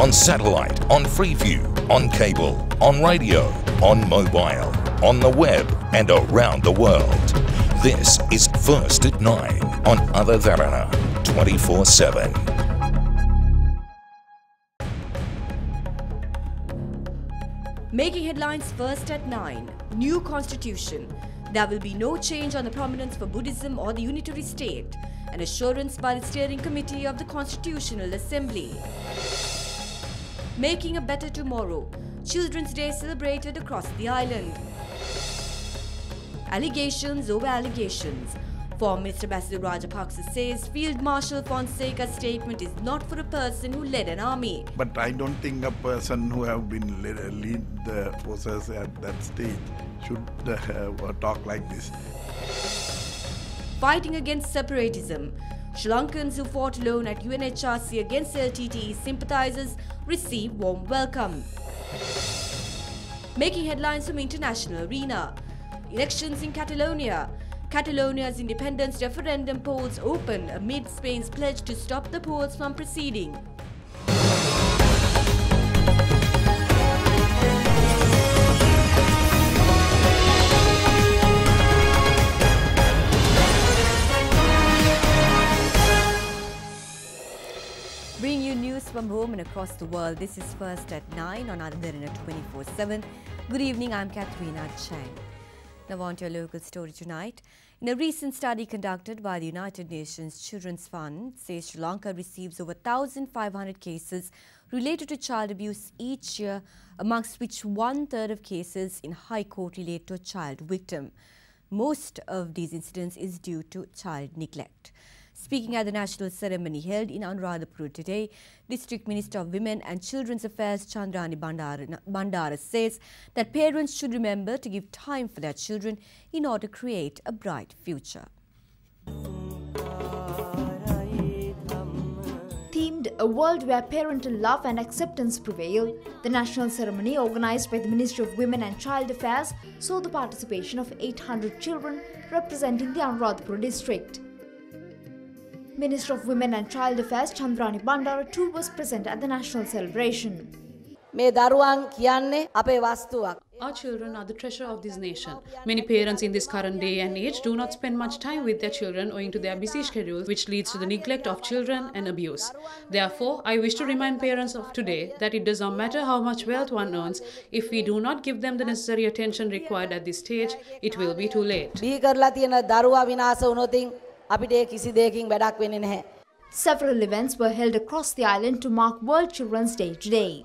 on satellite, on Freeview, on cable, on radio, on mobile, on the web and around the world. This is First at 9 on Other Derana 24/7. Making headlines first at 9. New constitution. There will be no change on the prominence for Buddhism or the unitary state. An assurance by the steering committee of the Constitutional Assembly. Making a better tomorrow. Children's Day celebrated across the island. Allegations over allegations. Former Minister Basil Rajapaksa says Field Marshal Fonseca's statement is not for a person who led an army. But I don't think a person who have been lead the forces at that stage should talk like this. Fighting against separatism. Sri Lankans who fought alone at UNHRC against LTTE sympathizers receive warm welcome. Making headlines from international arena. Elections in Catalonia. Catalonia's independence referendum polls open amid Spain's pledge to stop the polls from proceeding. Bring you news from home and across the world. This is First at 9 on Other Derana 24/7. Good evening, I'm Katharina Chang. Now on to your local story tonight. In a recent study conducted by the United Nations Children's Fund, says Sri Lanka receives over 1,500 cases related to child abuse each year, amongst which 1/3 of cases in High Court relate to a child victim. Most of these incidents is due to child neglect. Speaking at the national ceremony held in Anuradhapura today, District Minister of Women and Children's Affairs Chandrani Bandara says that parents should remember to give time for their children in order to create a bright future. Themed A World Where Parental Love and Acceptance Prevail, the national ceremony organised by the Ministry of Women and Child Affairs saw the participation of 800 children representing the Anuradhapura district. Minister of Women and Child Affairs Chandrani Bandara too was present at the national celebration. Our children are the treasure of this nation. Many parents in this current day and age do not spend much time with their children owing to their busy schedules, which leads to the neglect of children and abuse. Therefore, I wish to remind parents of today that it does not matter how much wealth one earns, if we do not give them the necessary attention required at this stage, it will be too late. Several events were held across the island to mark World Children's Day today.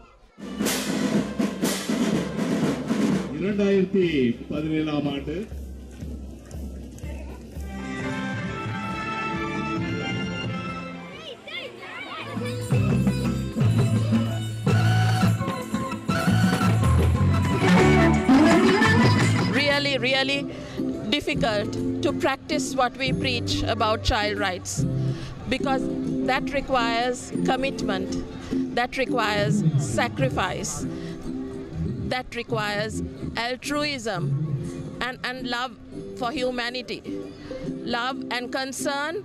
Really difficult to practice what we preach about child rights, because that requires commitment, that requires sacrifice, that requires altruism and love for humanity, love and concern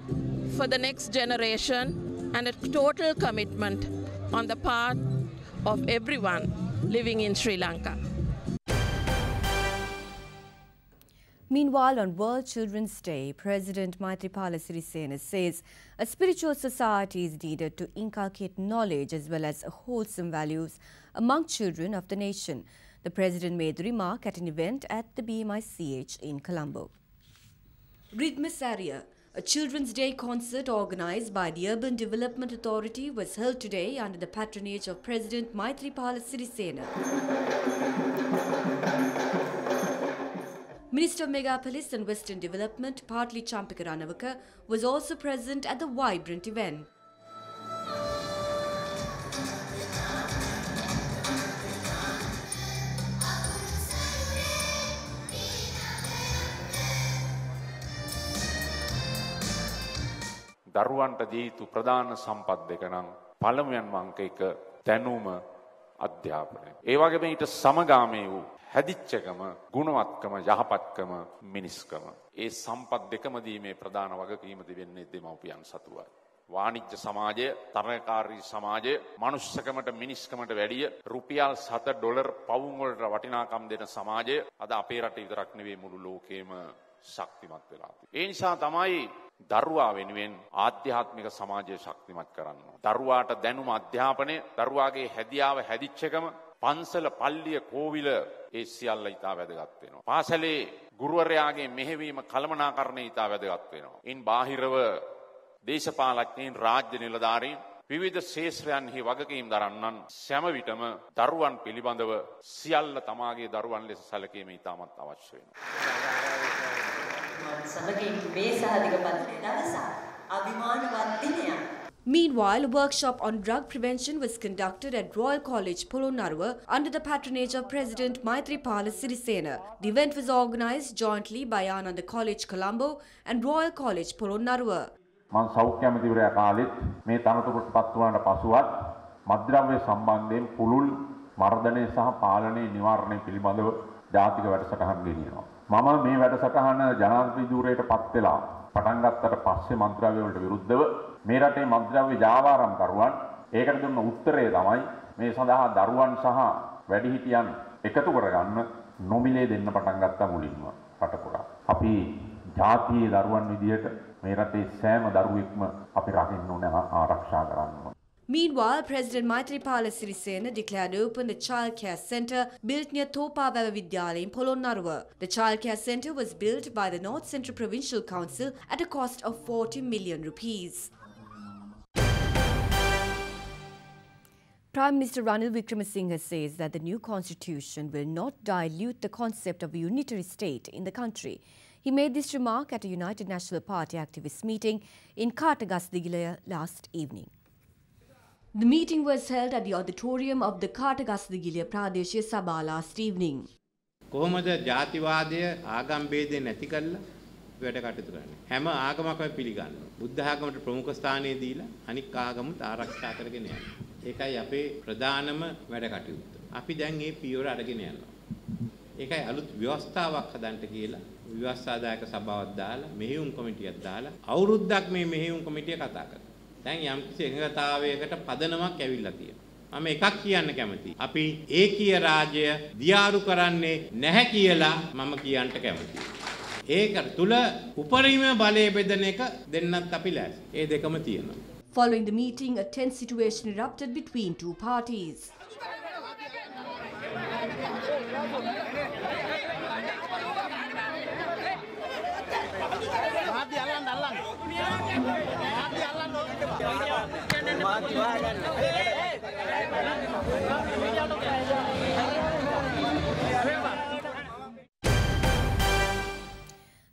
for the next generation, and a total commitment on the part of everyone living in Sri Lanka. Meanwhile, on World Children's Day, President Maithripala Sirisena says a spiritual society is needed to inculcate knowledge as well as wholesome values among children of the nation. The President made the remark at an event at the BMICH in Colombo. Rhythmus Area, a Children's Day concert organised by the Urban Development Authority, was held today under the patronage of President Maithripala Sirisena. Minister of Megapolis and Western Development, Partly Champika Ranawaka, was also present at the vibrant event. දරුවන්ට දී යුතු ප්‍රධාන සම්පත් දෙක නම් පළමුවෙන්ම අංක 1 දැනුම අධ්‍යාපනය. ඒ වගේම ඊට සමගාමී වූ හැදිච්චකම, ගුණවත්කම, යහපත්කම, මිනිස්කම. ඒ සම්පත් දෙකම දීමේ ප්‍රධාන වගකීම දෙන්නේ දෙමව්පියන් සතුවයි. වාණිජ්‍ය සමාජය, තරණකාරී සමාජය, මනුස්සකමට මිනිස්කමට වැඩිය රුපියල් 7 ඩොලර් පවුම් වලට වටිනාකම් දෙන සමාජය අද අපේ රටේ විතරක් නෙවෙයි මුළු ලෝකෙම ශක්තිමත් වෙලා තියෙනවා. ඒ නිසා තමයි දරුවා වෙනුවෙන් ආධ්‍යාත්මික සමාජය ශක්තිමත් කරන්න. දරුවාට දැනුම අධ්‍යාපනය, දරුවාගේ හැදියාව හැදිච්චකම, පන්සල පල්ලිය කෝවිල ඒ සියල්ල ඉතා වැදගත් වෙනවා. පාසලේ ගුරුවරයාගේ මෙහෙවීම කළමනාකරණය ඉතා වැදගත් වෙනවා. ඉන් බාහිරව දේශපාලඥයින්, රාජ්‍ය නිලධාරීන්, විවිධ ශේෂ්ත්‍රයන්හි වගකීම් දරන්නන් සෑම විටම දරුවන් පිළිබඳව සියල්ල තමාගේ දරුවන් ලෙස සැලකීම ඉතාමත් අවශ්‍ය වෙනවා. Meanwhile, a workshop on drug prevention was conducted at Royal College, Polonnaruwa under the patronage of President Maithripala Sirisena. The event was organised jointly by Ananda College, Colombo and Royal College, Polonnaruwa. මම සෞඛ්‍ය අමාත්‍යවරයා කාලෙත් මේ තනතුරට පත් වුණාට පසුවත් මත්ද්‍රව්‍ය සම්බන්ධයෙන් පුළුල් මර්ධනය සහ පාලනය නිවාරණය පිළිබඳව ජාතික වැඩසටහන් ගෙනියනවා. මම මේ වැඩසටහන ජනාධිපති ධූරයට පත් වෙලා පටන් ගත්තට පස්සේ මත්ද්‍රව්‍ය වලට විරුද්ධව මේ රටේ මත්ද්‍රව්‍ය ජාවාරම්කරුවන් ඒකට දුන්න උත්තරය තමයි මේ සඳහා දරුවන් සහ වැඩිහිටියන් එකතු කරගන්න නොමිලේ දෙන්න පටන් ගත්තා මුලින්ම රට පුරා. අපි ජාතියේ දරුවන් විදියට මේ රටේ සෑම දරුවෙක්ම අපි රකින්න ඕන ආරක්ෂා කරන්න ඕන. Meanwhile, President Maithripala Sirisena declared open the Child Care Centre built near Thopawewa Vidyalaya in Polonnaruwa. The Child Care Centre was built by the North Central Provincial Council at a cost of 40 million rupees. Prime Minister Ranil Wickremesinghe says that the new constitution will not dilute the concept of a unitary state in the country. He made this remark at a United National Party activist meeting in Katagasthigilaye last evening. The meeting was held at the auditorium of the Katagasthigilaye Pradeshya Sabha last evening. කොහොමද ජාතිවාදය ආගම් ભેදේ නැති කරලා වැඩ කටයුතු කරන්නේ? හැම ආගමක්ම පිළිගන්නවා. බුද්ධ ආගමට ප්‍රමුඛ ස්ථානය දීලා අනික් ආගමුත් ආරක්ෂා කරගෙන යනවා. ඒකයි අපේ ප්‍රධානම වැඩ කටයුත්ත. අපි දැන් මේ පියවර අරගෙන යනවා. ඒකයි අලුත් ව්‍යවස්ථාවක් හදන්න කියලා ව්‍යවස්ථාදායක සභාවක් දාලා මෙහෙයුම් කොමිටියක් දාලා අවුරුද්දක් මේ මෙහෙයුම් කොමිටිය කතා කරා. දැන් යම්කිසි එකඟතාවයකට පදනමක් ඇවිල්ලා තියෙනවා. මම එකක් කියන්න කැමතියි. අපි ඒකීය රාජ්‍ය දියාරු කරන්නේ නැහැ කියලා මම කියන්න කැමතියි. ඒක තුල උපරිම බලය බෙදන එක දෙන්නත් අපි ලෑස්ති. ඒ දෙකම තියෙනවා. Following the meeting, a tense situation erupted between two parties.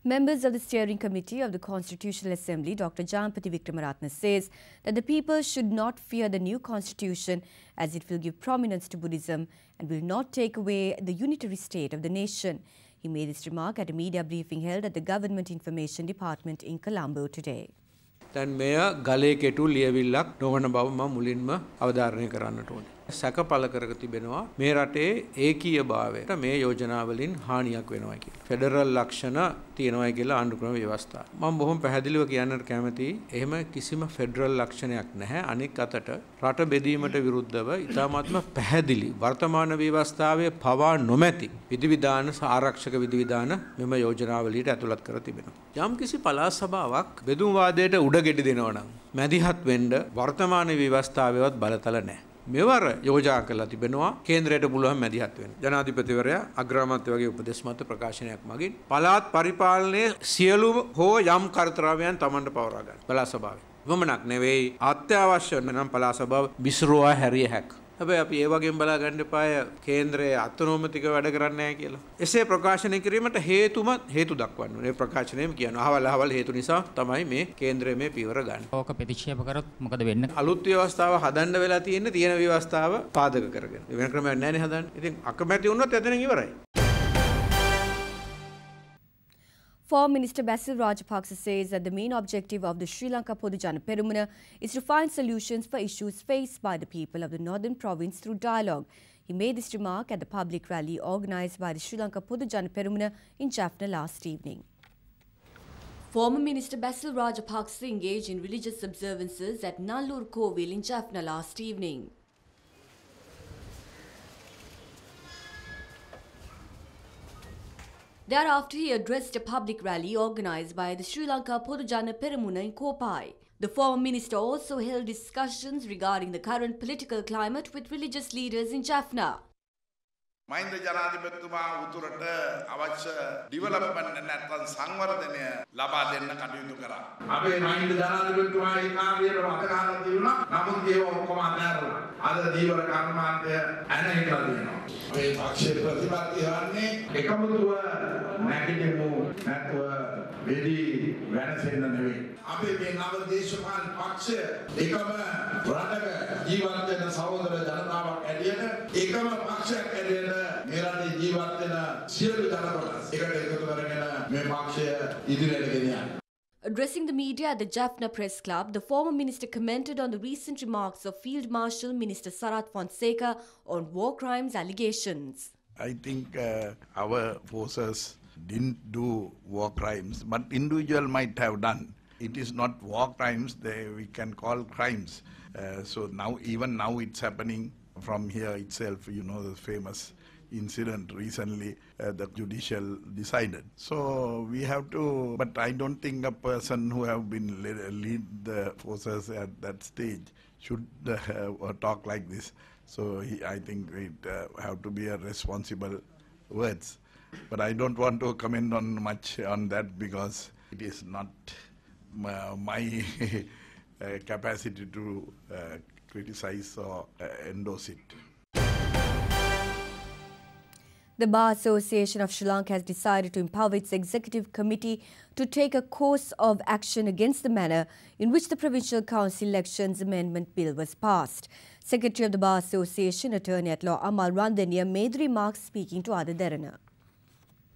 Members of the Steering Committee of the Constitutional Assembly, Dr. Jampati Vikramaratne, says that the people should not fear the new constitution as it will give prominence to Buddhism and will not take away the unitary state of the nation. He made this remark at a media briefing held at the Government Information Department in Colombo today. දැන් මෙය ගලේ කෙටු ලියවිල්ලක් නොවන බව මම මුලින්ම අවධාරණය කරන්නට ඕනේ. සැක පළ කරක තිබෙනවා මේ රටේ ඒකීය භාවයට මේ යෝජනාවලින් හානියක් වෙනවා කියලා. ෆෙඩරල් ලක්ෂණ තියෙනවා කියලා ආණ්ඩුක්‍රම ව්‍යවස්ථාව. මම බොහොම පැහැදිලිව කියන්නට කැමතියි. එහෙම කිසිම ෆෙඩරල් ලක්ෂණයක් නැහැ. අනෙක් අතට රට බෙදීමට විරුද්ධව ඉතාමත්ම පැහැදිලි වර්තමාන ව්‍යවස්ථාවේ පවා නොමැති විධිවිධාන ආරක්ෂක විධිවිධාන මෙම යෝජනාවලියට ඇතුළත් කර තිබෙනවා. යම් කිසි පළාත් සභාවක් බෙදුම් වාදයට උඩගෙඩි දෙනවා නම් මැදිහත් වෙන්න වර්තමාන ව්‍යවස්ථාවේවත් බලතල නැහැ. මෙවර යෝජනා කරලා තිබෙනවා කේන්ද්‍රයට පුළුවන් මැදිහත් වෙන්න. ජනාධිපතිවරයා අග්‍රාමාත්‍ය වගේ උපදේශ මත ප්‍රකාශනයක් මගින් පළාත් පරිපාලනයේ සියලුම හෝ යම් කර්තව්‍යයන් Tamanට පවරා ගන්න. පළාත් සභාවේ. වමනක් නෙවෙයි අත්‍යවශ්‍ය නම් පළාත් සභාව විසිරුවා හැරිය හැක. හැබැයි අපි ඒ වගේම බලා ගන්න එපාය කේන්ද්‍රයේ අතනෝමතික වැඩ කරන්නේ නැහැ කියලා. එසේ ප්‍රකාශනය කිරීමට හේතු දක්වන්න ඕනේ. මේ ප්‍රකාශනයේම කියනවා අහවල් හේතු නිසා තමයි මේ කේන්ද්‍රය මේ පියවර ගන්න. ඕක ප්‍රතික්ෂේප කරොත් මොකද වෙන්නේ? අලුත් ව්‍යවස්ථාව හදන්න වෙලා තියෙන ව්‍යවස්ථාව පාදක කරගෙන. වෙන ක්‍රමයක් නැහැ නේ හදන්න. ඉතින් අකමැති වුණොත් එතනින් ඉවරයි. Foreign Minister Basil Rajapaksa says that the main objective of the Sri Lanka Podujana Perumuna is to find solutions for issues faced by the people of the northern province through dialogue. He made this remark at the public rally organised by the Sri Lanka Podujana Perumuna in Jaffna last evening. Former Minister Basil Rajapaksa engaged in religious observances at Nallur Kovil in Jaffna last evening. Thereafter, he addressed a public rally organised by the Sri Lanka Podujana Peramuna in Kopai. The former minister also held discussions regarding the current political climate with religious leaders in Jaffna. Mahinda ජනාධිපතිතුමා උතුරට අවශ්‍ය development නැත්නම් සංවර්ධනය ලබා දෙන්න කටයුතු කරා. අපේ මහින්ද ජනාධිපතිතුමා ඒ කාර්යයට වතකාරලා තිබුණා. නමුත් ඒව ඔක්කොම අතහැරලා අද දීවර කර්මාන්තය ඇනහිටලා තියෙනවා. මේ පක්ෂයේ ප්‍රතිපත්තිය වන්නේ එකමුතුව නැගිටිමු නැත්නම් වෙඩි වෙනසෙන්න නෙවෙයි. අපේ මේ නව දේශපාලන පක්ෂය එකම රටක ජීවත් වෙන සහෝදර ජනතාවක් ඇටියට එකම පක්ෂයක් ඇටියට මේ රටේ ජීවත් වෙන සියලු ජනකොටස් එකට එකතු කරගෙන මේ පක්ෂය ඉදිරියට ගෙනියන්න. Addressing the media at the Jaffna Press Club, the former minister commented on the recent remarks of Field Marshal Minister Sarath Fonseca on war crimes allegations. I think our forces didn't do war crimes, but individual might have done. It is not war crimes, we can call crimes. So now, even now it's happening from here itself, you know, the famous incident recently the judicial decided. So we have to, but I don't think a person who have been lead the forces at that stage should talk like this. So I think it have to be a responsible words. But I don't want to comment on much on that because it is not my capacity to criticize or endorse it. The Bar Association of Sri Lanka has decided to empower its executive committee to take a course of action against the manner in which the Provincial Council Elections Amendment Bill was passed. Secretary of the Bar Association, Attorney at Law Amal Randaniya, made the remarks speaking to Ada Derana.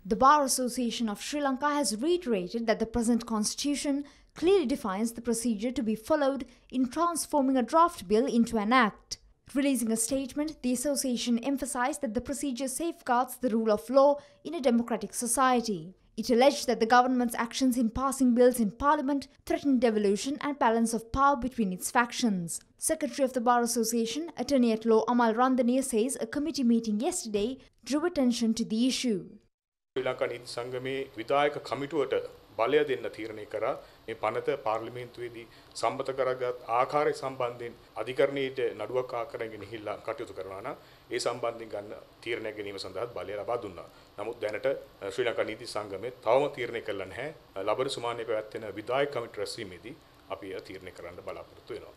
The Bar Association of Sri Lanka has reiterated that the present constitution clearly defines the procedure to be followed in transforming a draft bill into an act. Releasing a statement, the association emphasized that the procedure safeguards the rule of law in a democratic society. It alleged that the government's actions in passing bills in Parliament threaten devolution and balance of power between its factions. Secretary of the Bar Association, Attorney at Law Amal Randaniya, says a committee meeting yesterday drew attention to the issue. ශ්‍රී ලංකා නීති සංගමේ විධායක කමිටුවට බලය දෙන්න තීරණය කරා. මේ පනත පාර්ලිමේන්තුවේදී සම්මත කරගත් ආකාරය සම්බන්ධයෙන් අධිකරණයට නඩුවක් ආකරගෙන ගිහිල්ලා කටයුතු කරනවා නම් ඒ සම්බන්ධයෙන් ගන්න තීරණයක් ගැනීම සඳහා බලය ලබා දුන්නා. නමුත් දැනට ශ්‍රී ලංකා නීති සංගමේ තවම තීරණය කළා නැහැ. ලබන සුමානයේ පැවැත්වෙන විධායක කමිටු රැස්වීමේදී අපි ඒ තීරණය කරන්න බලාපොරොත්තු වෙනවා.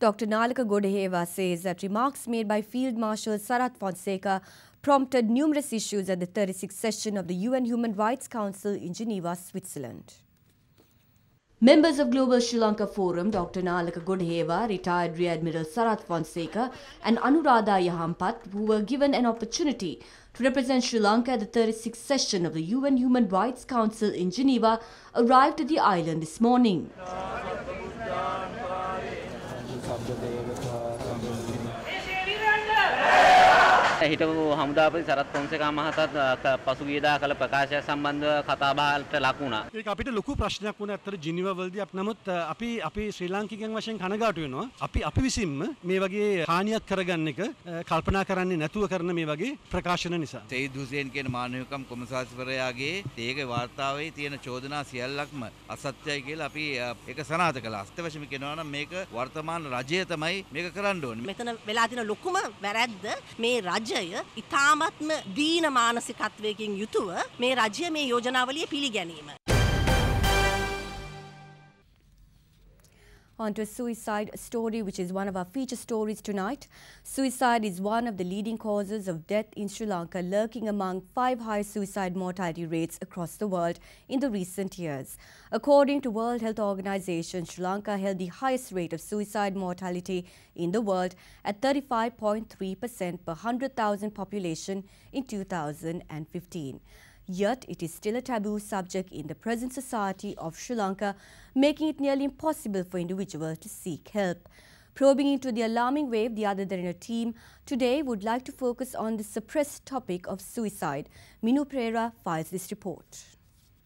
Dr. Nalaka Godaheva says that remarks made by Field Marshal Sarath Fonseca prompted numerous issues at the 36th session of the UN Human Rights Council in Geneva, Switzerland. Members of Global Sri Lanka Forum, Dr. Nalaka Godaheva, retired Rear Admiral Sarath Fonseca and Anuradha Yahampat, who were given an opportunity to represent Sri Lanka at the 36th session of the UN Human Rights Council in Geneva, arrived at the island this morning. හිටපු හමුදාපති සරත් ෆොන්සේකා මහතාත් පසුගියදා කළ ප්‍රකාශය සම්බන්ධව කතාබහට ලක් වුණා. ඒක අපිට ලොකු ප්‍රශ්නයක් වුණා අතර ජිනීවා වලදී නමුත් අපි ශ්‍රී ලාංකිකයන් වශයෙන් කනගාටු වෙනවා. අපි විසින්ම මේ වගේ හානියක් කරගන්න එක කල්පනා කරන්නේ නැතුව කරන මේ වගේ ප්‍රකාශන නිසා. සයිද් හුසේන් කියන මානවිකම් කොමසාරිස්වරයාගේ ඒකේ වාර්තාවේ තියෙන චෝදනා සියල්ලක්ම අසත්‍යයි කියලා අපි ඒක සනාථ කළා. අස්ත වශයෙන් කියනවා නම් මේක වර්තමාන රජය තමයි මේක කරන්න ඕනේ. මෙතන වෙලා තියෙන ලොකුම වැරැද්ද මේ රජය ඉතාමත්ම දීන මානසිකත්වයකින් යුතුව මේ රජය මේ යෝජනාවලිය පිළිගැනීම. On to a suicide story, which is one of our feature stories tonight. Suicide is one of the leading causes of death in Sri Lanka, lurking among 5 high suicide mortality rates across the world in the recent years. According to World Health Organization, Sri Lanka held the highest rate of suicide mortality in the world at 35.3% per 100,000 population in 2015. Yet, it is still a taboo subject in the present society of Sri Lanka, making it nearly impossible for individuals to seek help. Probing into the alarming wave, the other Derana team today would like to focus on the suppressed topic of suicide. Minu Pereira files this report.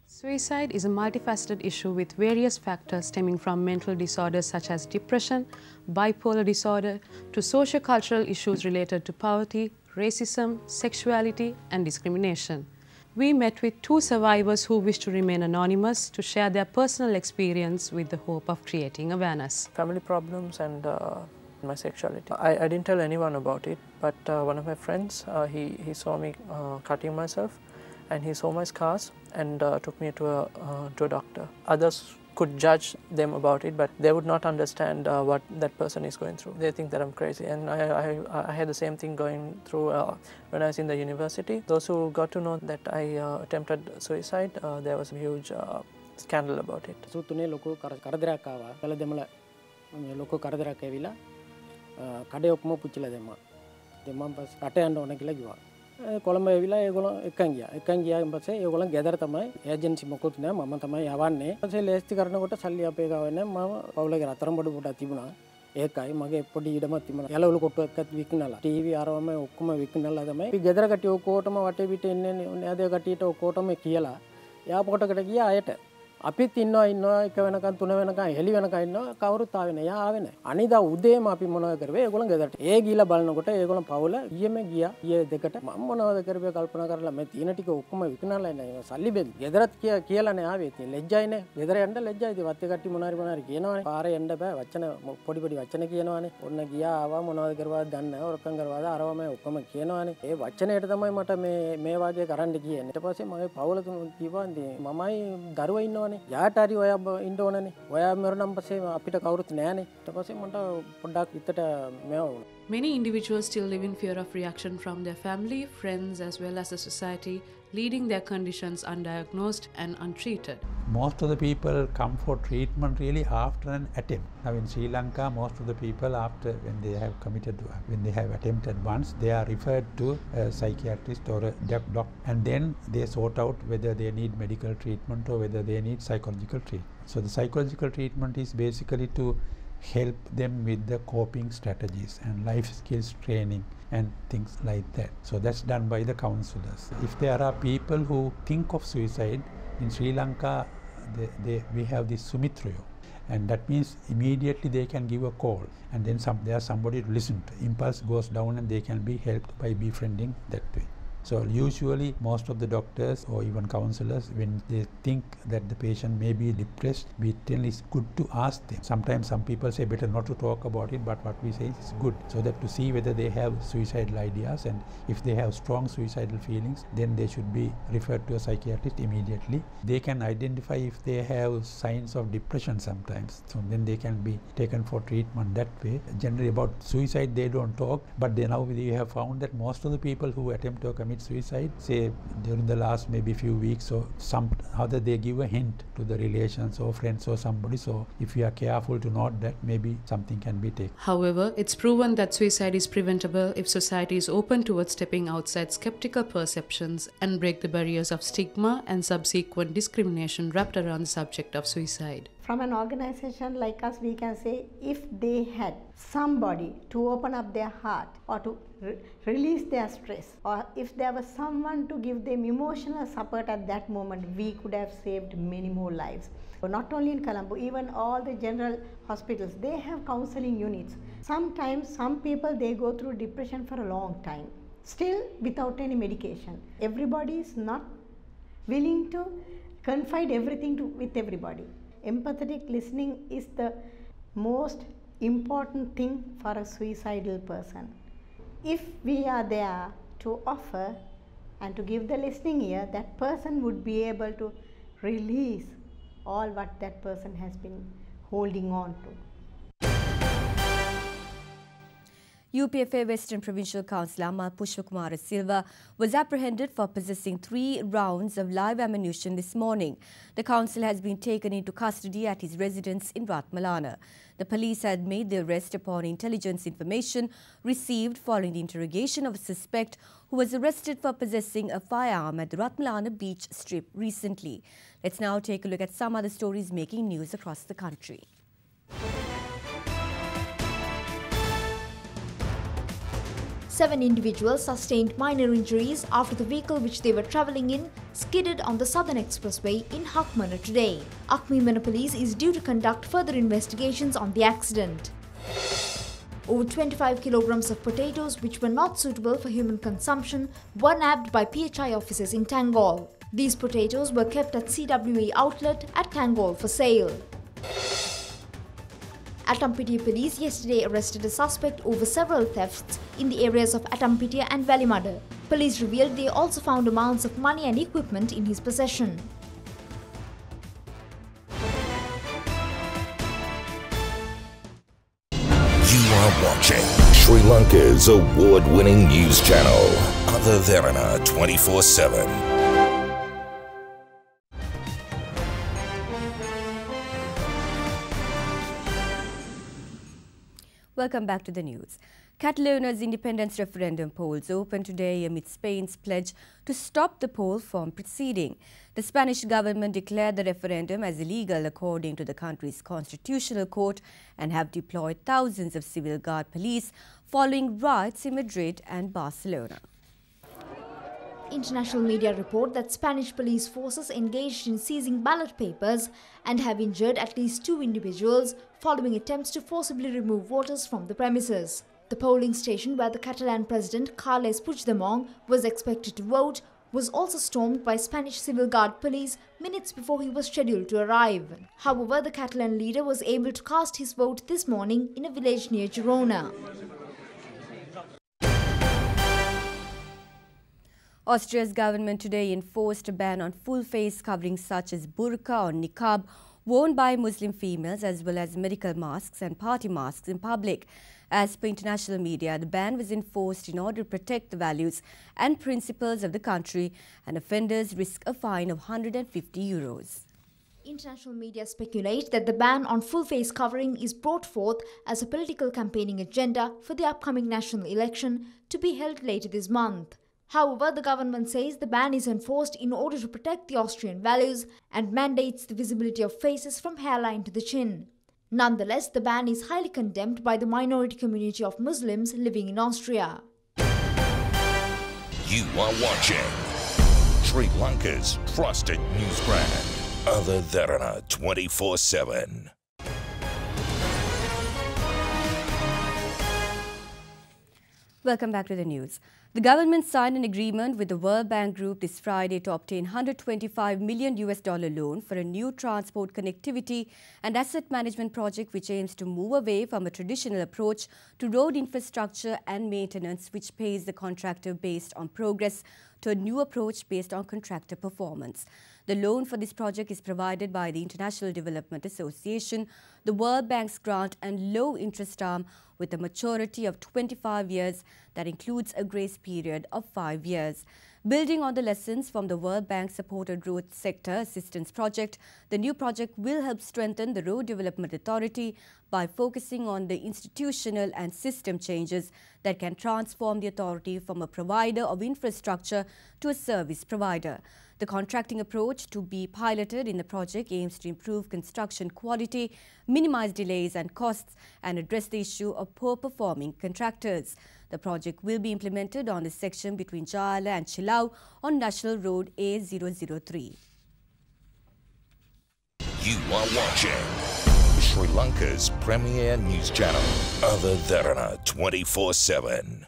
Suicide is a multifaceted issue with various factors stemming from mental disorders such as depression, bipolar disorder, to socio-cultural issues related to poverty, racism, sexuality and discrimination. We met with two survivors who wish to remain anonymous to share their personal experience with the hope of creating awareness. Family problems and my sexuality. I didn't tell anyone about it, but one of my friends, he saw me cutting myself, and he saw my scars and took me to a doctor. Others could judge them about it, but they would not understand what that person is going through. They think that I'm crazy, and I had the same thing going through when I was in the university. Those who got to know that I attempted suicide, there was a huge scandal about it. සූතුනේ ලොකු කරදරයක් ආවා. කල දෙමළ ලොකු කරදරයක් ඇවිලා කඩේ ඔක්කොම පුච්චලා දැම්මා. දැම්මම පස්සේ රට යන්න ඕන කියලා කිව්වා. කොළඹ ඇවිල්ලා ඒගොල්ලෝ එක්කන් ගියා. එක්කන් ගියාන් පස්සේ ඒගොල්ලන් ගෙදර තමයි ඒජන්සි මොකොත් නෑ මම තමයි යවන්නේ. ඊපස්සේ ලේස්ති කරනකොට සල්ලි අපේ ගාව නැහැ. මම පවුලේ රතරම් බඩු පොඩක් තිබුණා. ඒකයි මගේ පොඩි ඉඩමක් තිබුණා. යලවලු කොටුවක්වත් විකුණලා. ටීවී ආරවම ඔක්කොම විකුණලා තමයි. අපි ගෙදර කට්ටිය ඔක්කොටම වටේ පිට එන්නේ නෑදේ කට්ටියට ඔක්කොටම කියලා. එයාපෝටකට ගියා අයට. අපිත් ඉන්නවා එක වෙනකන් 3 වෙනකන් හෙලි වෙනකන් ඉන්නවා කවුරුත් ආවේ නැහැ. ආවේ නැහැ. අනිදා උදේම අපි මොනවද කරවේ? ඒගොල්ලන් ගෙදරට. ඒ ගිහලා බලනකොට ඒගොල්ලන් පවුල ඊයේම ගියා. ඊයේ දෙකට මම මොනවද කරවේ කල්පනා කරලා මේ තියෙන ටික ඔක්කොම විකුණලා ඉන්නේ. සල්ලි බෙද. ගෙදරත් කියලා නෑ ආවේ. ඉතින් ලැජ්ජයිනේ. ගෙදර යන්න ලැජ්ජයි. ඉතින් වත්තේ කට්ටි මොනාරි කියනවනේ. පාරේ යන්න බෑ. වචන පොඩි වචන කියනවනේ. ඔන්න ගියා ආවා මොනවද කරවද දන්නේ නැහැ. ඔරකම් කරවද අරවම ඔක්කොම කියනවනේ. ඒ වචනයට තමයි මට මේ වාගේ කරන්න කියන්නේ. ඊට පස්සේ මගේ පවුල තුන කිව්වා මමයි දරුවා ඉන්නවනේ. යාට හරි ඔයා ඉන්න ඕනනේ. ඔයා මරුණන් පස්සේ අපිට කවුරුත් නැහනේ. ඊට පස්සේ මට පොඩ්ඩක් හිතට මේව වුණා. Many individuals still live in fear of reaction from their family, friends as well as the society, leading their conditions undiagnosed and untreated. Most of the people come for treatment really after an attempt. Now in Sri Lanka, most of the people when they have attempted once, they are referred to a psychiatrist or a doctor, and then they sort out whether they need medical treatment or whether they need psychological treatment. So the psychological treatment is basically to help them with the coping strategies and life skills training and things like that. So that's done by the counselors. If there are people who think of suicide, in Sri Lanka we have this Sumitrayo, and that means immediately they can give a call, and then there's somebody to listen to. Impulse goes down and they can be helped by befriending that way. So usually most of the doctors or even counselors, when they think that the patient may be depressed, we tell it's good to ask them. Sometimes some people say better not to talk about it, but what we say is good, so that to see whether they have suicidal ideas, and if they have strong suicidal feelings, then they should be referred to a psychiatrist immediately. They can identify if they have signs of depression sometimes, so then they can be taken for treatment that way. Generally about suicide they don't talk, but now we have found that most of the people who attempt to commit suicide, say during the last maybe few weeks or somehow that they give a hint to the relations or friends or somebody. So if you are careful to note that, maybe something can be taken. However, it's proven that suicide is preventable if society is open towards stepping outside skeptical perceptions and break the barriers of stigma and subsequent discrimination wrapped around the subject of suicide. From an organization like us, we can say if they had somebody to open up their heart or to release their stress, or if there was someone to give them emotional support at that moment, we could have saved many more lives. So not only in Colombo, even all the general hospitals, they have counseling units. Sometimes some people, they go through depression for a long time, still without any medication. Everybody is not willing to confide everything with everybody. Empathetic listening is the most important thing for a suicidal person. If we are there to offer and to give the listening ear, that person would be able to release all what that person has been holding on to. UPFA Western Provincial Councillor Amal Pushpakumara Silva was apprehended for possessing 3 rounds of live ammunition this morning. The councillor has been taken into custody at his residence in Ratmalana. The police had made the arrest upon intelligence information received following the interrogation of a suspect who was arrested for possessing a firearm at the Ratmalana beach strip recently. Let's now take a look at some other stories making news across the country. 7 individuals sustained minor injuries after the vehicle which they were travelling in skidded on the Southern Expressway in Hakmana today. Akmimana police is due to conduct further investigations on the accident. Over 25 kilograms of potatoes which were not suitable for human consumption were nabbed by PHI officers in Tangol. These potatoes were kept at CWA outlet at Tangol for sale. Atampitiya police yesterday arrested a suspect over several thefts in the areas of Atampitiya and Valimada. Police revealed they also found amounts of money and equipment in his possession. You are watching Sri Lanka's award-winning news channel, Derana 24/7. Welcome back to the news. Catalonia's independence referendum polls open today amid Spain's pledge to stop the poll from proceeding. The Spanish government declared the referendum as illegal according to the country's constitutional court and have deployed thousands of civil guard police following riots in Madrid and Barcelona. International media report that Spanish police forces engaged in seizing ballot papers and have injured at least 2 individuals following attempts to forcibly remove voters from the premises. The polling station where the Catalan president Carles Puigdemont was expected to vote was also stormed by Spanish civil guard police minutes before he was scheduled to arrive. However, the Catalan leader was able to cast his vote this morning in a village near Derana. Austria's government today enforced a ban on full face coverings such as burqa or niqab worn by Muslim females, as well as medical masks and party masks in public. As per international media, the ban was enforced in order to protect the values and principles of the country, and offenders risk a fine of €150. International media speculate that the ban on full face covering is brought forth as a political campaigning agenda for the upcoming national election to be held later this month. However, the government says the ban is enforced in order to protect the Austrian values and mandates the visibility of faces from hairline to the chin. Nonetheless, the ban is highly condemned by the minority community of Muslims living in Austria. You are watching Sri Lanka's trusted news brand, Derana 24/7. Welcome back to the news. The government signed an agreement with the World Bank Group this Friday to obtain $125 million loan for a new transport connectivity and asset management project which aims to move away from a traditional approach to road infrastructure and maintenance, which pays the contractor based on progress, to a new approach based on contractor performance. The loan for this project is provided by the International Development Association, the World Bank's grant and low-interest arm, with a maturity of 25 years that includes a grace period of 5 years. Building on the lessons from the World Bank-supported road sector assistance project, the new project will help strengthen the Road Development Authority by focusing on the institutional and system changes that can transform the authority from a provider of infrastructure to a service provider. The contracting approach to be piloted in the project aims to improve construction quality, minimize delays and costs, and address the issue of poor-performing contractors. The project will be implemented on the section between Jala and Chilau on National Road A003. You are watching Sri Lanka's premier news channel, Derana 24/7.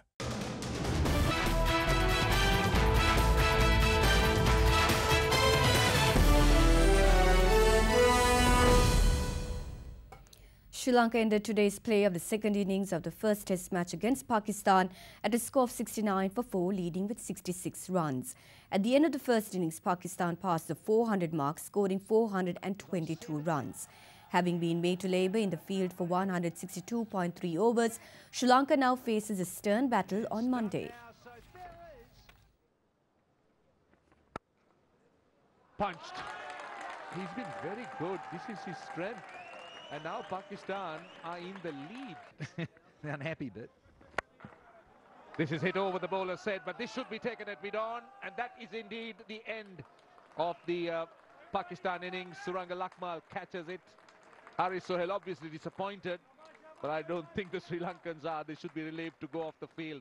Sri Lanka ended today's play of the second innings of the first test match against Pakistan at a score of 69 for 4, leading with 66 runs. At the end of the first innings, Pakistan passed the 400 mark, scoring 422 runs. Having been made to labour in the field for 162.3 overs, Sri Lanka now faces a stern battle on Monday. Punched. He's been very good. This is his strength. And now Pakistan are in the lead. They're unhappy, but This is hit over the bowler's head, but this should be taken at mid-on, and that is indeed the end of the Pakistan innings. Suranga Lakmal catches it. Haris Sohail obviously disappointed, but I don't think the Sri Lankans are. They should be relieved to go off the field.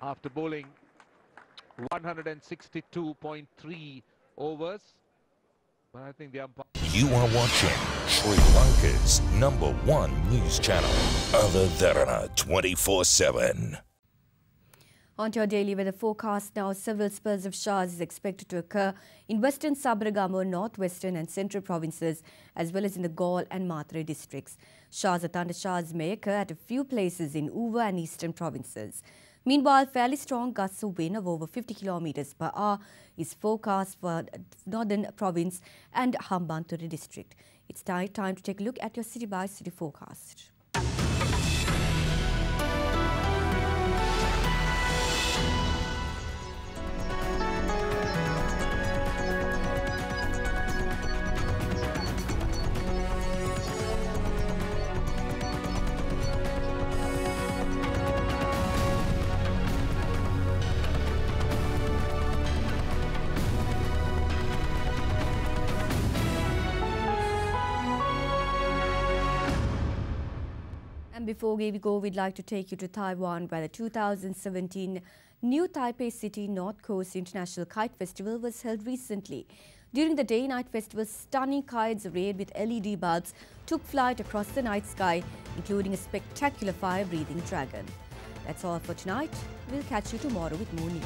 after bowling 162.3 overs. But I think the umpire... You are watching Sri Lanka's #1 news channel, Derana 24/7. On to your daily weather forecast now. Several spells of showers is expected to occur in western Sabaragama, northwestern and central provinces, as well as in the Galle and Matre districts. Showers or thunder showers may occur at a few places in Uva and eastern provinces. Meanwhile, fairly strong gusts of wind of over 50 km per hour is forecast for northern province and Hambantota district. It's time to take a look at your city-by-city forecast. And before we go, we'd like to take you to Taiwan, where the 2017 New Taipei City North Coast International Kite Festival was held recently. During the day-night festival, stunning kites arrayed with LED bulbs took flight across the night sky, including a spectacular fire-breathing dragon. That's all for tonight. We'll catch you tomorrow with more news.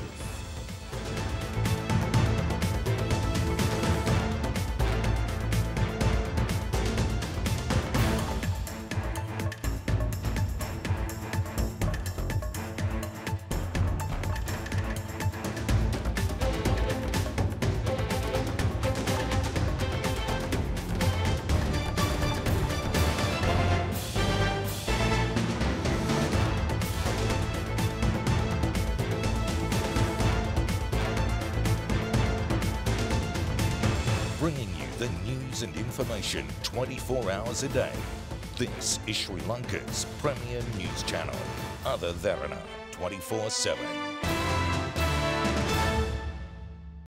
Bringing you the news and information 24 hours a day. This is Sri Lanka's premier news channel, Derana 24/7.